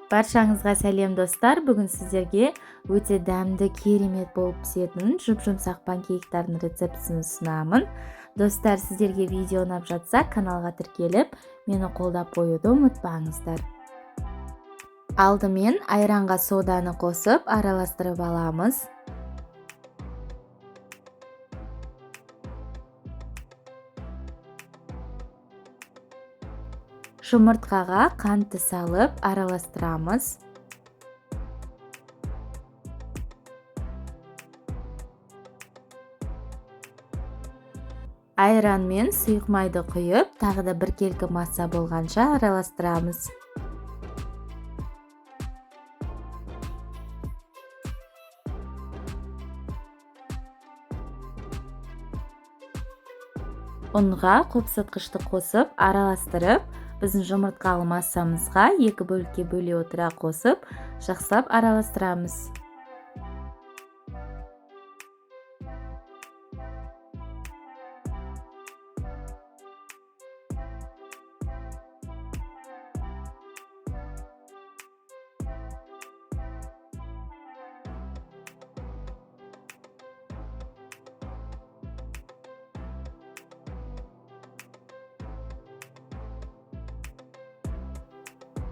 Баршаңызға сәлем достар. Бүгін сіздерге өте дәмді, керемет болып пісетін жұп-жұмсақ панкейктердің рецептісін ұсынамын. Достар, сіздерге видео ұнап жатса, каналға тіркеліп, мені қолдап қоюды ұмытпаңыздар. Алдымен айранға соданы қосып, араластырып аламыз. Жұмыртқаға қантты салып араластырамыз. Айран мен сұйық майды құйып, тағы да біркелкі масса болғанша араластырамыз. Ұнға қопсытқышты қосып, араластырып, біздің жұмыртқалы массамызға 2 бөлікке бөле отыра қосып, жақсылап араластырамыз.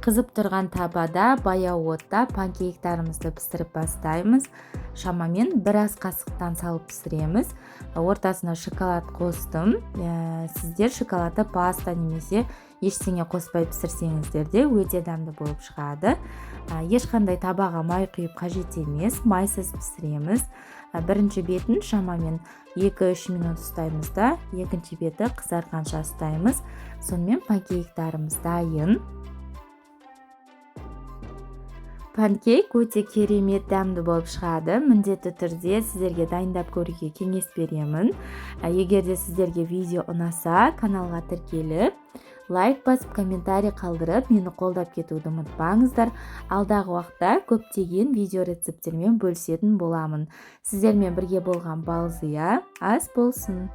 Қызып тұрған табада баяу отта панкейктерімізді пісіріп бастаймыз. Шамамен 1 ас қасықтан салып пісіреміз. Ортасына шоколад қостым. Сіздер шоколадты паста немесе ештеңе қоспай пісірсеңіздер де өте дәмді болып шығады. Ешқандай табаға май құйып қажет емес, майсыз пісіреміз. Бірінші бетін шамамен 2-3 минут ұстаймыз да, екінші беті қызарғанша ұстаймыз. Сонымен панкейктеріміз дайын. Панкейк өте керемет дәмді болып шығады. Міндетті түрде сіздерге дайындап көруге кеңес беремін. Егер де сіздерге видео ұнаса, каналға тіркеліп, лайк басып, комментарий қалдырып, мені қолдап кетуді ұмытпаңыздар. Алдағы уақытта көптеген видео рецептермен бөлісетін боламын. Сіздермен бірге болған Балзия ас болсын.